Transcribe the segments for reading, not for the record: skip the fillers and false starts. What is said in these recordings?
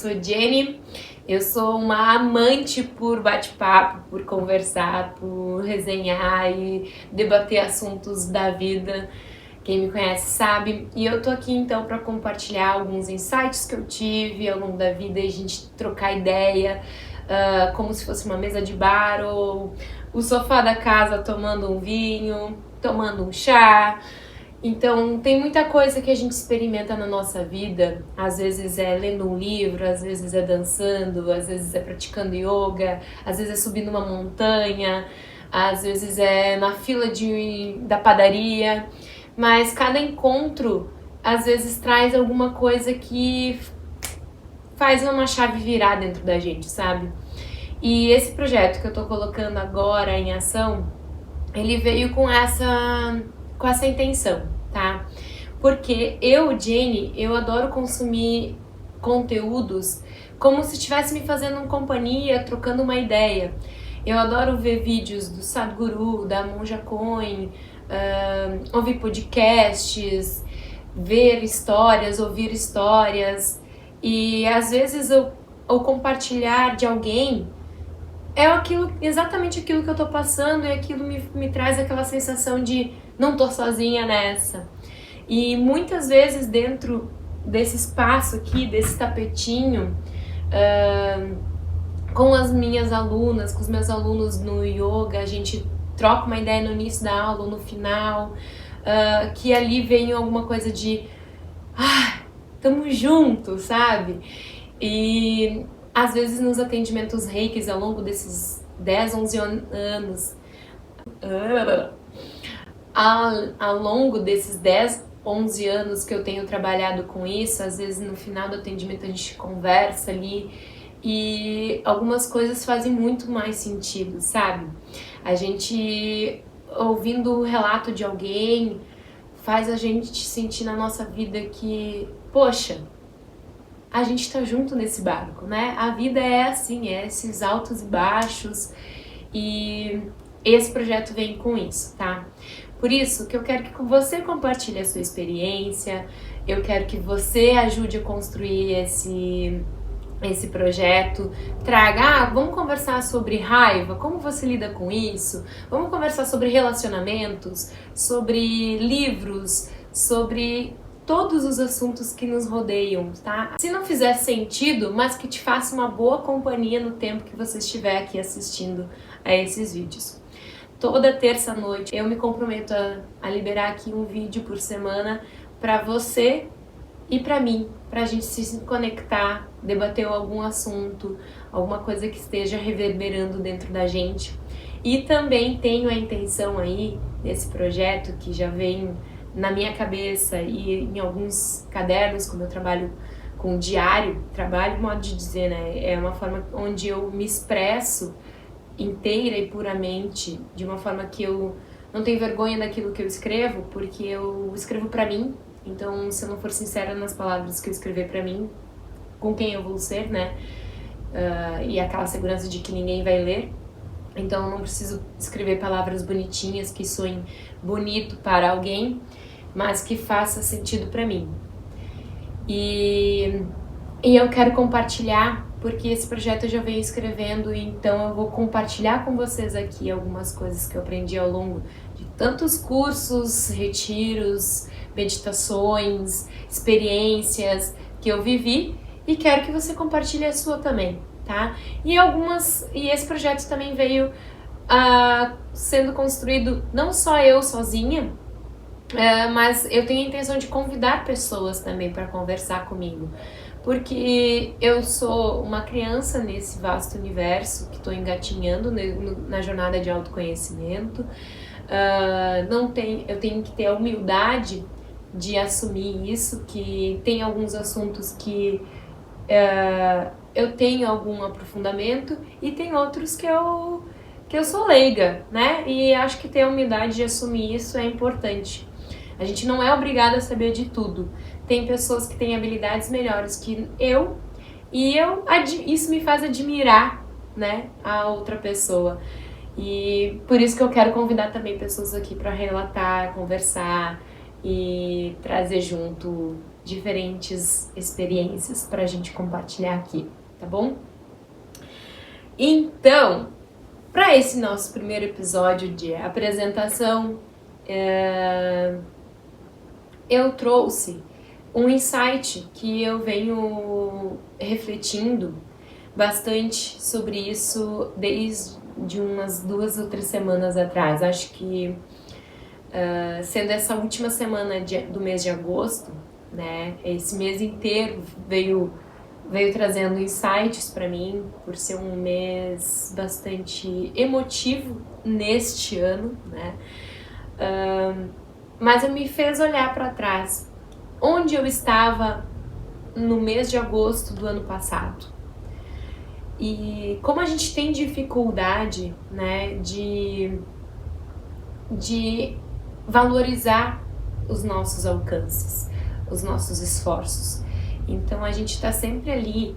sou Jenny, eu sou uma amante por bate-papo, por conversar, por resenhar e debater assuntos da vida. Quem me conhece sabe, e eu tô aqui então para compartilhar alguns insights que eu tive ao longo da vida e a gente trocar ideia, como se fosse uma mesa de bar ou o sofá da casa tomando um vinho, tomando um chá. Então, tem muita coisa que a gente experimenta na nossa vida. Às vezes é lendo um livro, às vezes é dançando, às vezes é praticando yoga, às vezes é subindo uma montanha, às vezes é na fila da padaria. Mas cada encontro, às vezes, traz alguma coisa que faz uma chave virar dentro da gente, sabe? E esse projeto que eu tô colocando agora em ação, ele veio com essa intenção, tá? Porque eu, Jenny, eu adoro consumir conteúdos como se estivesse me fazendo companhia, trocando uma ideia. Eu adoro ver vídeos do Sadhguru, da Monja Coen, ouvir podcasts, ver histórias, ouvir histórias. E às vezes o compartilhar de alguém é exatamente aquilo que eu tô passando e aquilo me traz aquela sensação de não tô sozinha nessa. E muitas vezes dentro desse espaço aqui, desse tapetinho, com as minhas alunas, com os meus alunos no yoga, a gente troca uma ideia no início da aula ou no final, que ali vem alguma coisa de tamo junto, sabe? E às vezes nos atendimentos reikis ao longo desses 10, 11 anos, ao longo desses 10, 11 anos que eu tenho trabalhado com isso, às vezes no final do atendimento a gente conversa ali e algumas coisas fazem muito mais sentido, sabe? A gente, ouvindo o relato de alguém, faz a gente sentir na nossa vida que, poxa, a gente tá junto nesse barco, né? A vida é assim, é esses altos e baixos, e esse projeto vem com isso, tá? Por isso que eu quero que você compartilhe a sua experiência, eu quero que você ajude a construir esse projeto, traga, vamos conversar sobre raiva, como você lida com isso, vamos conversar sobre relacionamentos, sobre livros, sobre todos os assuntos que nos rodeiam, tá? Se não fizer sentido, mas que te faça uma boa companhia no tempo que você estiver aqui assistindo a esses vídeos. Toda terça-noite eu me comprometo a liberar aqui um vídeo por semana para você e para mim, pra gente se conectar, debater algum assunto, alguma coisa que esteja reverberando dentro da gente. E também tenho a intenção aí desse projeto que já vem na minha cabeça e em alguns cadernos, como eu trabalho com diário, trabalho, modo de dizer, né? É uma forma onde eu me expresso inteira e puramente, de uma forma que eu não tenho vergonha daquilo que eu escrevo, porque eu escrevo pra mim. Então, se eu não for sincera nas palavras que eu escrever pra mim, com quem eu vou ser, né? E aquela segurança de que ninguém vai ler. Então, eu não preciso escrever palavras bonitinhas que soem bonito para alguém, mas que faça sentido pra mim. E eu quero compartilhar, porque esse projeto eu já venho escrevendo, então eu vou compartilhar com vocês aqui algumas coisas que eu aprendi ao longo de tantos cursos, retiros, meditações, experiências que eu vivi, e quero que você compartilhe a sua também, tá? E esse projeto também veio sendo construído não só eu sozinha, mas eu tenho a intenção de convidar pessoas também para conversar comigo, porque eu sou uma criança nesse vasto universo que estou engatinhando na jornada de autoconhecimento. Eu tenho que ter a humildade de assumir isso, que tem alguns assuntos que eu tenho algum aprofundamento e tem outros que eu sou leiga, né? E acho que ter a humildade de assumir isso é importante. A gente não é obrigado a saber de tudo. Tem pessoas que têm habilidades melhores que eu, e isso me faz admirar, né, a outra pessoa. E por isso que eu quero convidar também pessoas aqui para relatar, conversar e trazer junto diferentes experiências para a gente compartilhar aqui, tá bom? Então, para esse nosso primeiro episódio de apresentação, eu trouxe um insight que eu venho refletindo bastante sobre isso desde umas 2 ou 3 semanas atrás. Acho que sendo essa última semana do mês de agosto, né, esse mês inteiro veio trazendo insights para mim, por ser um mês bastante emotivo neste ano, né? Mas me fez olhar para trás, onde eu estava no mês de agosto do ano passado. E como a gente tem dificuldade, né, de valorizar os nossos alcances, os nossos esforços. Então a gente está sempre ali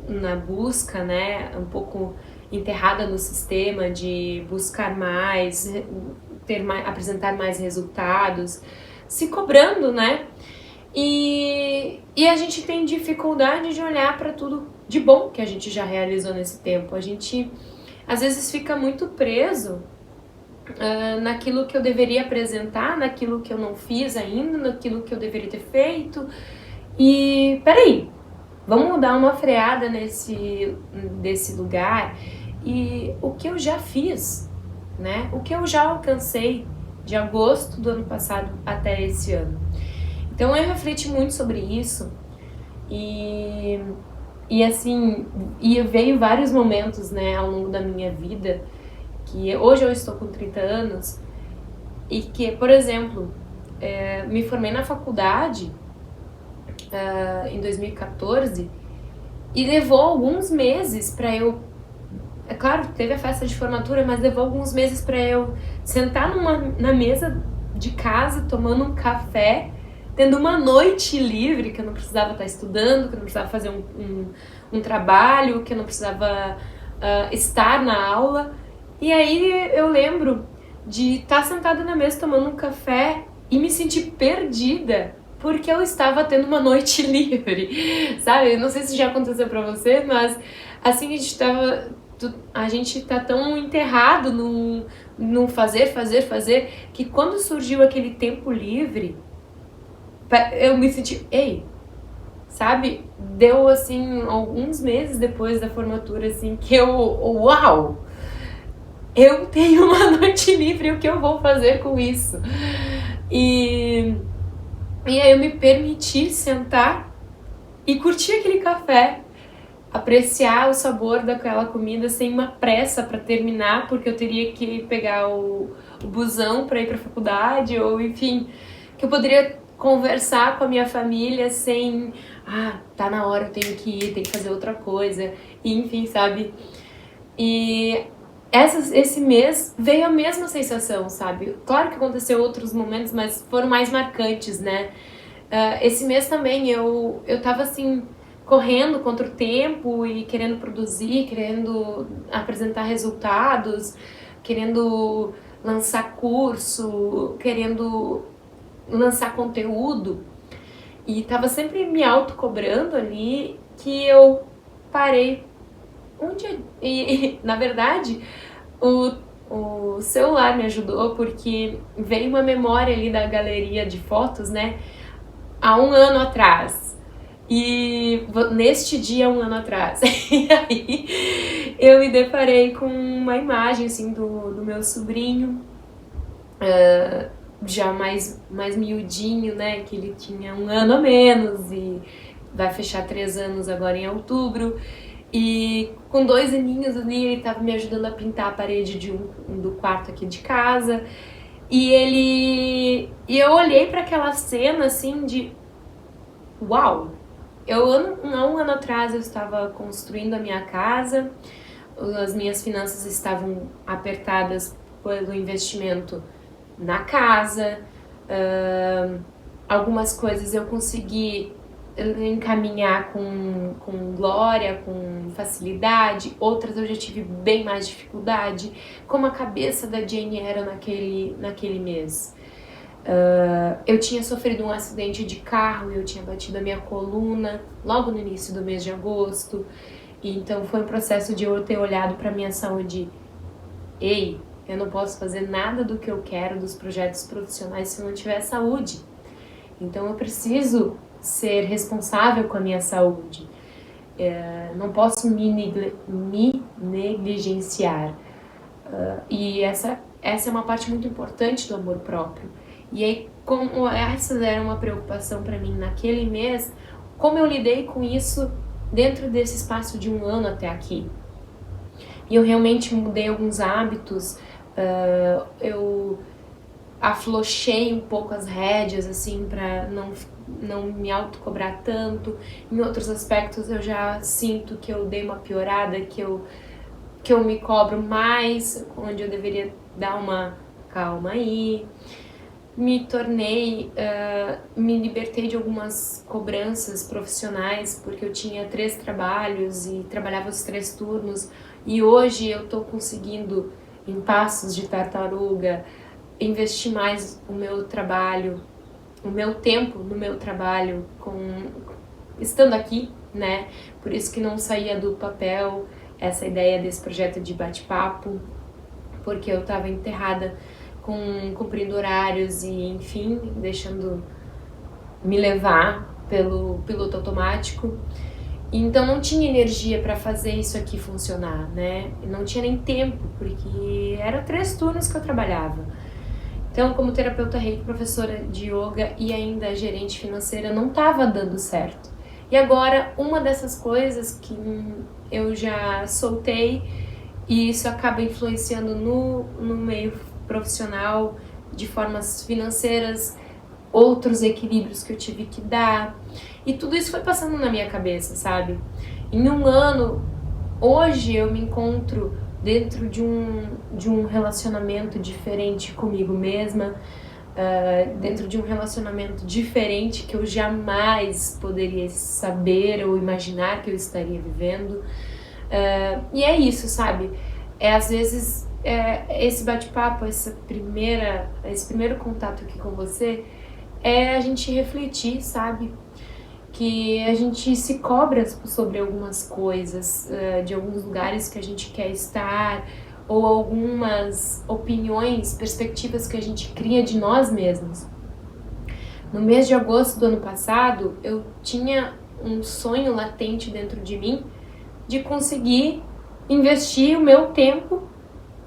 na busca, né, um pouco enterrada no sistema de buscar mais, apresentar mais resultados, se cobrando, né? E a gente tem dificuldade de olhar para tudo de bom que a gente já realizou nesse tempo. A gente às vezes fica muito preso naquilo que eu deveria apresentar, naquilo que eu não fiz ainda, naquilo que eu deveria ter feito. E peraí, vamos dar uma freada desse lugar e o que eu já fiz, né? O que eu já alcancei de agosto do ano passado até esse ano. Então eu refleti muito sobre isso e veio vários momentos, né, ao longo da minha vida, que hoje eu estou com 30 anos e que, por exemplo, me formei na faculdade em 2014 e levou alguns meses para eu... É claro, teve a festa de formatura, mas levou alguns meses para eu sentar na mesa de casa, tomando um café, tendo uma noite livre, que eu não precisava estar estudando, que eu não precisava fazer um trabalho, que eu não precisava estar na aula. E aí eu lembro de estar sentada na mesa tomando um café e me sentir perdida, porque eu estava tendo uma noite livre, sabe? Eu não sei se já aconteceu pra você, mas assim a gente tá tão enterrado no fazer, que quando surgiu aquele tempo livre, eu me senti, sabe? Deu assim, alguns meses depois da formatura, assim, que uau! Eu tenho uma noite livre, o que eu vou fazer com isso? E aí eu me permiti sentar e curtir aquele café, apreciar o sabor daquela comida sem uma pressa para terminar, porque eu teria que pegar o busão para ir para a faculdade, ou enfim, que eu poderia conversar com a minha família sem, tá na hora, eu tenho que ir, tenho que fazer outra coisa, e, enfim, sabe? E esse mês veio a mesma sensação, sabe? Claro que aconteceu outros momentos, mas foram mais marcantes, né? Esse mês também eu tava assim, correndo contra o tempo e querendo produzir, querendo apresentar resultados, querendo lançar curso, querendo lançar conteúdo. E tava sempre me autocobrando ali, que eu parei. Na verdade, o celular me ajudou, porque veio uma memória ali da galeria de fotos, né? Há um ano atrás. E neste dia, 1 ano atrás. E aí eu me deparei com uma imagem assim do meu sobrinho, já mais miudinho, né? Que ele tinha 1 ano a menos e vai fechar 3 anos agora em outubro. E com 2 aninhos ali, ele tava me ajudando a pintar a parede do quarto aqui de casa. E eu olhei para aquela cena assim de uau! Há um ano atrás eu estava construindo a minha casa, as minhas finanças estavam apertadas pelo investimento na casa, algumas coisas eu consegui encaminhar com glória, com facilidade, outras eu já tive bem mais dificuldade, como a cabeça da Jane era naquele mês. Eu tinha sofrido um acidente de carro, eu tinha batido a minha coluna logo no início do mês de agosto. Então foi um processo de eu ter olhado para minha saúde. Ei, eu não posso fazer nada do que eu quero, dos projetos profissionais, se eu não tiver saúde. Então eu preciso ser responsável com a minha saúde. Não posso me negligenciar. E essa é uma parte muito importante do amor próprio. E aí, como essa era uma preocupação para mim naquele mês, como eu lidei com isso dentro desse espaço de 1 ano até aqui. E eu realmente mudei alguns hábitos, eu afrouxei um pouco as rédeas, assim, para não me autocobrar tanto. Em outros aspectos eu já sinto que eu dei uma piorada, que eu me cobro mais, onde eu deveria dar uma calma aí. Me libertei de algumas cobranças profissionais, porque eu tinha 3 trabalhos e trabalhava os 3 turnos. E hoje eu tô conseguindo, em passos de tartaruga, investir mais o meu trabalho, o meu tempo no meu trabalho, estando aqui, né? Por isso que não saía do papel essa ideia desse projeto de bate-papo, porque eu estava enterrada cumprindo horários e, enfim, deixando me levar pelo piloto automático. Então não tinha energia para fazer isso aqui funcionar, né? Não tinha nem tempo, porque eram 3 turnos que eu trabalhava. Então, como terapeuta reiki, professora de yoga e ainda gerente financeira, não estava dando certo. E agora, uma dessas coisas que eu já soltei, e isso acaba influenciando no meio profissional, de formas financeiras, outros equilíbrios que eu tive que dar. E tudo isso foi passando na minha cabeça, sabe? Em 1 ano, hoje eu me encontro dentro de um relacionamento diferente comigo mesma, dentro de um relacionamento diferente que eu jamais poderia saber ou imaginar que eu estaria vivendo. E é isso, sabe? Às vezes, esse bate-papo, esse primeiro contato aqui com você, é a gente refletir, sabe? Que a gente se cobra sobre algumas coisas, de alguns lugares que a gente quer estar, ou algumas opiniões, perspectivas que a gente cria de nós mesmos. No mês de agosto do ano passado, eu tinha um sonho latente dentro de mim de conseguir investir o meu tempo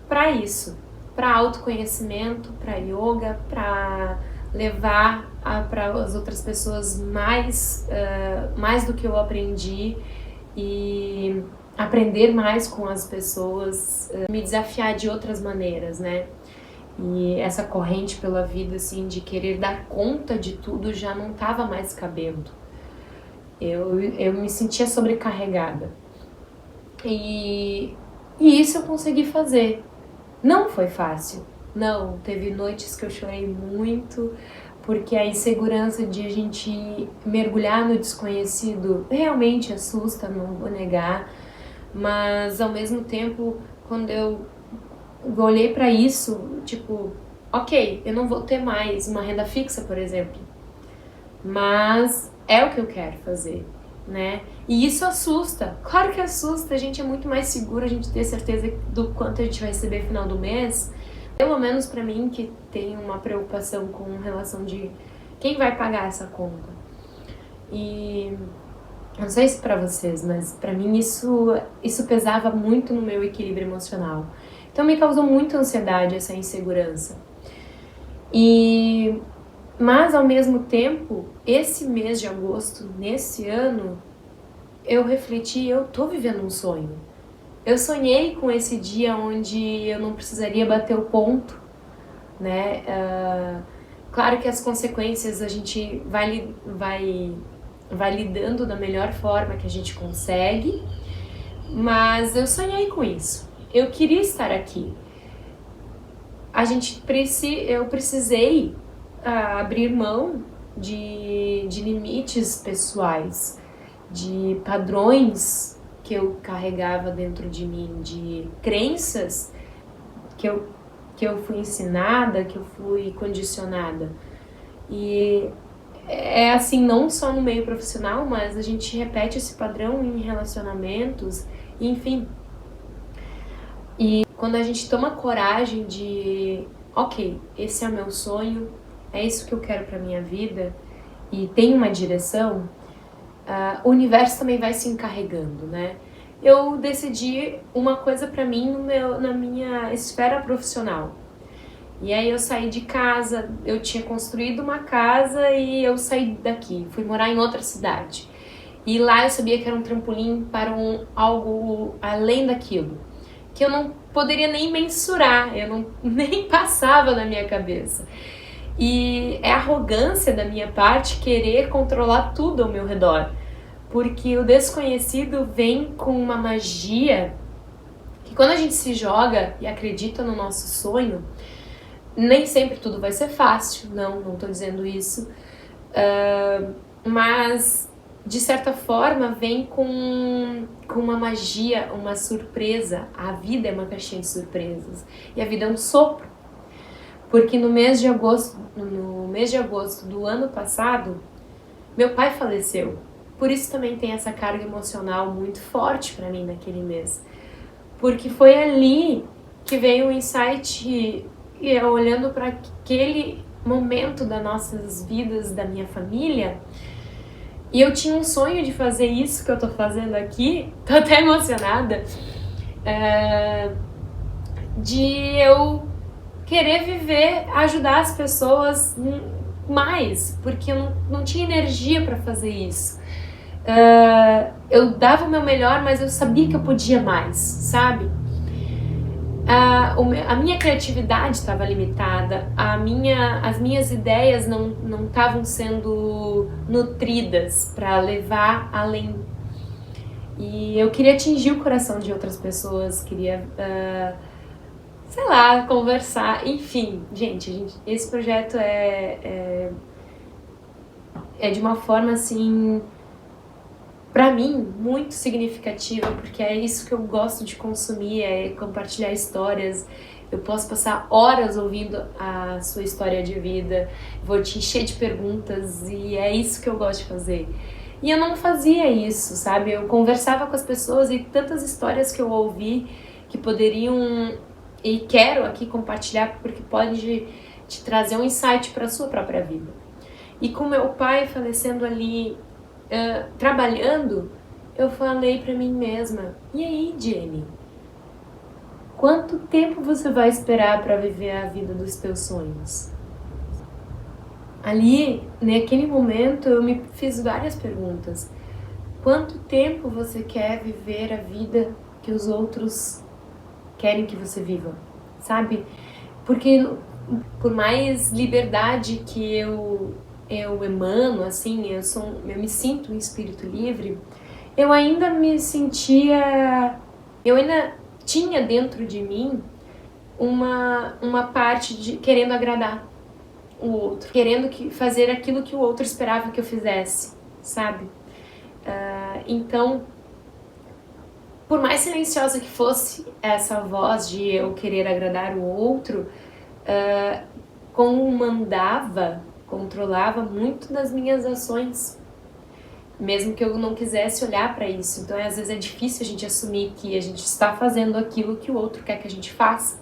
para isso, para autoconhecimento, para yoga, para levar para as outras pessoas mais do que eu aprendi e aprender mais com as pessoas, me desafiar de outras maneiras, né? E essa corrente pela vida, assim, de querer dar conta de tudo já não estava mais cabendo. Eu me sentia sobrecarregada. E isso eu consegui fazer. Não foi fácil. Não, teve noites que eu chorei muito, porque a insegurança de a gente mergulhar no desconhecido realmente assusta, não vou negar. Mas ao mesmo tempo, quando eu olhei para isso, tipo, ok, eu não vou ter mais uma renda fixa, por exemplo, mas é o que eu quero fazer, né? E isso assusta, claro que assusta, a gente é muito mais seguro, a gente ter certeza do quanto a gente vai receber no final do mês, pelo menos pra mim, que tem uma preocupação com relação de quem vai pagar essa conta. E não sei se pra vocês, mas pra mim isso pesava muito no meu equilíbrio emocional. Então me causou muita ansiedade essa insegurança. Mas ao mesmo tempo, esse mês de agosto, nesse ano, eu refleti, eu tô vivendo um sonho. Eu sonhei com esse dia onde eu não precisaria bater o ponto, né? Claro que as consequências a gente vai lidando da melhor forma que a gente consegue, mas eu sonhei com isso. Eu queria estar aqui. Eu precisei abrir mão de limites pessoais, de padrões que eu carregava dentro de mim, de crenças que eu fui ensinada, que eu fui condicionada. E é assim, não só no meio profissional, mas a gente repete esse padrão em relacionamentos, enfim. E quando a gente toma coragem de, ok, esse é o meu sonho, é isso que eu quero pra minha vida, e tem uma direção, o universo também vai se encarregando, né? Eu decidi uma coisa pra mim na minha esfera profissional. E aí eu saí de casa, eu tinha construído uma casa e eu saí daqui, fui morar em outra cidade. E lá eu sabia que era um trampolim para algo além daquilo, que eu não poderia nem mensurar, eu não, nem passava na minha cabeça. E é arrogância da minha parte querer controlar tudo ao meu redor, porque o desconhecido vem com uma magia que quando a gente se joga e acredita no nosso sonho, nem sempre tudo vai ser fácil, não tô dizendo isso, mas de certa forma vem com uma magia, uma surpresa. A vida é uma caixinha de surpresas e a vida é um sopro, porque no mês de agosto do ano passado, meu pai faleceu. Por isso também tem essa carga emocional muito forte para mim naquele mês, porque foi ali que veio o insight. E eu olhando para aquele momento das nossas vidas, da minha família, e eu tinha um sonho de fazer isso que eu tô fazendo aqui, tô até emocionada, de eu querer viver, ajudar as pessoas mais, porque eu não tinha energia para fazer isso. Eu dava o meu melhor, mas eu sabia que eu podia mais, sabe? A minha criatividade estava limitada, as minhas ideias não estavam sendo nutridas para levar além. E eu queria atingir o coração de outras pessoas, queria, sei lá, conversar, enfim. Gente, esse projeto é de uma forma assim, pra mim, muito significativa, porque é isso que eu gosto de consumir, é compartilhar histórias. Eu posso passar horas ouvindo a sua história de vida, vou te encher de perguntas e é isso que eu gosto de fazer. E eu não fazia isso, sabe? Eu conversava com as pessoas e tantas histórias que eu ouvi que poderiam, e quero aqui compartilhar porque pode te trazer um insight para a sua própria vida. E com meu pai falecendo ali, trabalhando, eu falei pra mim mesma, e aí, Jenny? Quanto tempo você vai esperar para viver a vida dos teus sonhos? Ali, naquele momento, eu me fiz várias perguntas. Quanto tempo você quer viver a vida que os outros querem que você viva? Sabe? Porque por mais liberdade que eu emano, assim, eu me sinto um espírito livre, eu ainda tinha dentro de mim uma parte de querendo agradar o outro, querendo fazer aquilo que o outro esperava que eu fizesse, sabe? Então, por mais silenciosa que fosse essa voz de eu querer agradar o outro, controlava muito das minhas ações, mesmo que eu não quisesse olhar para isso. Então, às vezes é difícil a gente assumir que a gente está fazendo aquilo que o outro quer que a gente faça,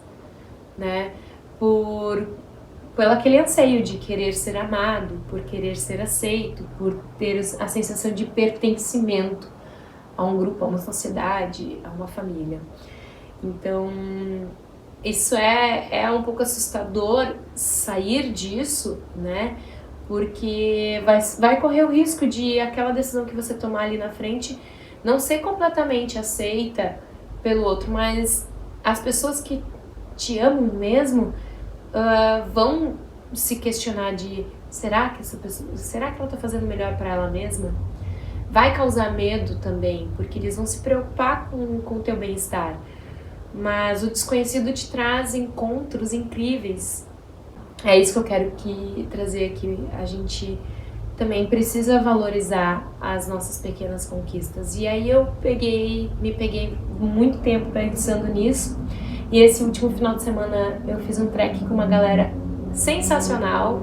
né? Pelo aquele anseio de querer ser amado, por querer ser aceito, por ter a sensação de pertencimento a um grupo, a uma sociedade, a uma família. Então, isso é um pouco assustador sair disso, né? Porque vai correr o risco de aquela decisão que você tomar ali na frente não ser completamente aceita pelo outro, mas as pessoas que te amam mesmo vão se questionar de será que ela tá fazendo melhor para ela mesma? Vai causar medo também, porque eles vão se preocupar com o teu bem-estar. Mas o desconhecido te traz encontros incríveis. É isso que eu quero trazer aqui. A gente também precisa valorizar as nossas pequenas conquistas. E aí me peguei muito tempo pensando nisso. E esse último final de semana eu fiz um trek com uma galera sensacional.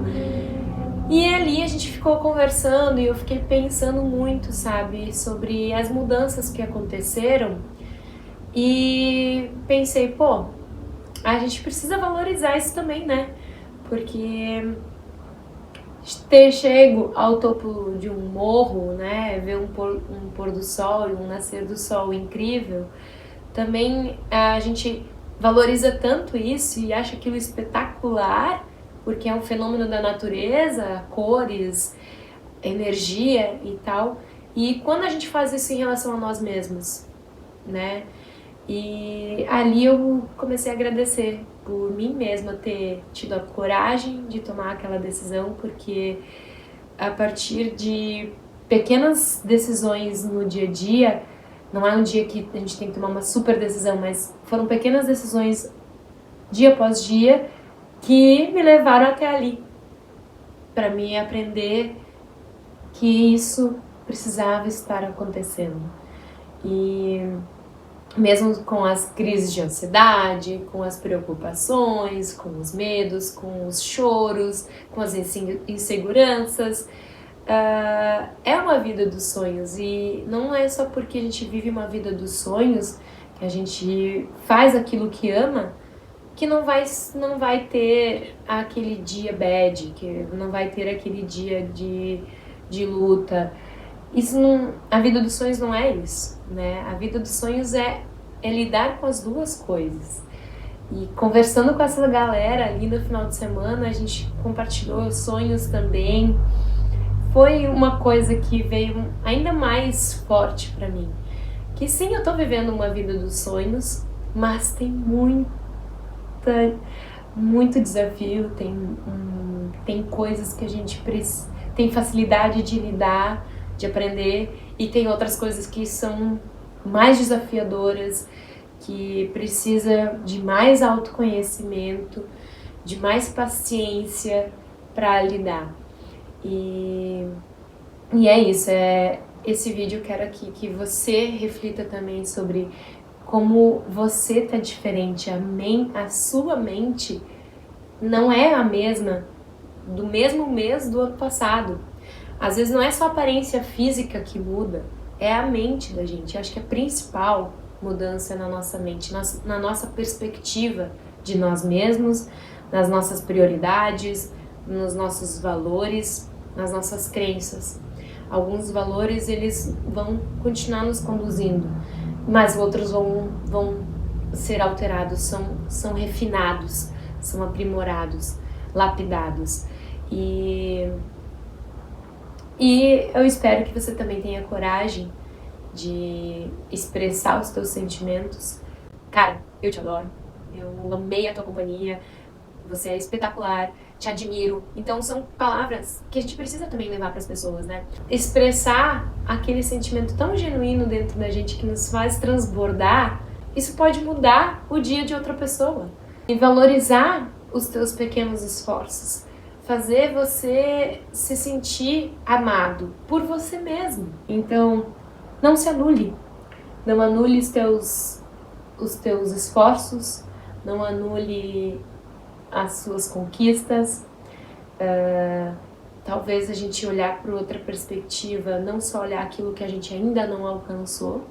E ali a gente ficou conversando e eu fiquei pensando muito, sabe, sobre as mudanças que aconteceram. E pensei, pô, a gente precisa valorizar isso também, né? Porque ter chego ao topo de um morro, né, ver um pôr do sol e um nascer do sol incrível, também a gente valoriza tanto isso e acha aquilo espetacular, porque é um fenômeno da natureza, cores, energia e tal. E quando a gente faz isso em relação a nós mesmos, né? E ali eu comecei a agradecer por mim mesma ter tido a coragem de tomar aquela decisão, porque a partir de pequenas decisões no dia a dia, não é um dia que a gente tem que tomar uma super decisão, mas foram pequenas decisões dia após dia que me levaram até ali, para mim aprender que isso precisava estar acontecendo. E mesmo com as crises de ansiedade, com as preocupações, com os medos, com os choros, com as inseguranças, é uma vida dos sonhos. E não é só porque a gente vive uma vida dos sonhos, que a gente faz aquilo que ama, que não vai ter aquele dia bad, que não vai ter aquele dia de luta. Isso não, a vida dos sonhos não é isso, né? A vida dos sonhos é lidar com as duas coisas. E conversando com essa galera ali no final de semana, a gente compartilhou sonhos também. Foi uma coisa que veio ainda mais forte pra mim. Que sim, eu tô vivendo uma vida dos sonhos, mas tem muito desafio, tem coisas que a gente tem facilidade de lidar, de aprender, e tem outras coisas que são mais desafiadoras, que precisa de mais autoconhecimento, de mais paciência para lidar. E é isso, esse vídeo eu quero aqui que você reflita também sobre como você tá diferente. A sua mente não é a mesma do mesmo mês do ano passado. Às vezes não é só a aparência física que muda, é a mente da gente. Eu acho que a principal mudança é na nossa mente, na nossa perspectiva de nós mesmos, nas nossas prioridades, nos nossos valores, nas nossas crenças. Alguns valores eles vão continuar nos conduzindo, mas outros vão ser alterados, são refinados, são aprimorados, lapidados. E eu espero que você também tenha coragem de expressar os teus sentimentos. Cara, eu te adoro, eu amei a tua companhia, você é espetacular, te admiro. Então são palavras que a gente precisa também levar para as pessoas, né? Expressar aquele sentimento tão genuíno dentro da gente que nos faz transbordar, isso pode mudar o dia de outra pessoa. E valorizar os teus pequenos esforços, fazer você se sentir amado por você mesmo. Então, não se anule, não anule os teus esforços, não anule as suas conquistas. Talvez a gente olhar para outra perspectiva, não só olhar aquilo que a gente ainda não alcançou,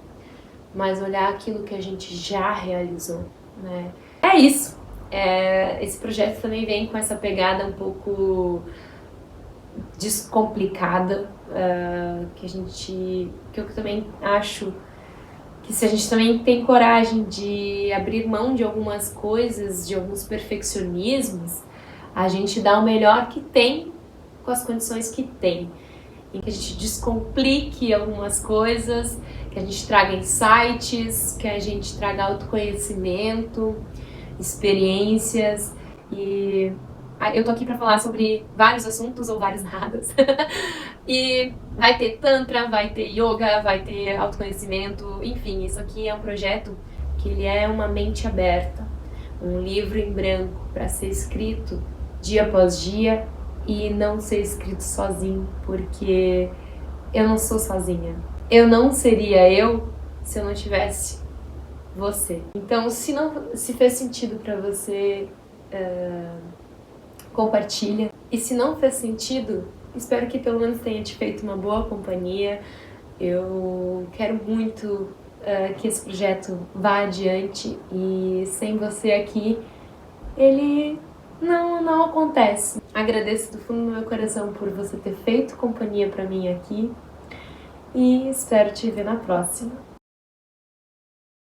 mas olhar aquilo que a gente já realizou, né? É isso. Esse projeto também vem com essa pegada um pouco descomplicada, que eu também acho que se a gente também tem coragem de abrir mão de algumas coisas, de alguns perfeccionismos, a gente dá o melhor que tem com as condições que tem. Em que a gente descomplique algumas coisas, que a gente traga insights, que a gente traga autoconhecimento, experiências. E eu tô aqui pra falar sobre vários assuntos ou vários nadas. E vai ter tantra, vai ter yoga, vai ter autoconhecimento, enfim, isso aqui é um projeto que ele é uma mente aberta, um livro em branco para ser escrito dia após dia e não ser escrito sozinho, porque eu não sou sozinha. Eu não seria eu se eu não tivesse você. Então, se fez sentido para você compartilha. E se não fez sentido, espero que pelo menos tenha te feito uma boa companhia. Eu quero muito que esse projeto vá adiante e sem você aqui, ele não acontece. Agradeço do fundo do meu coração por você ter feito companhia pra mim aqui e espero te ver na próxima.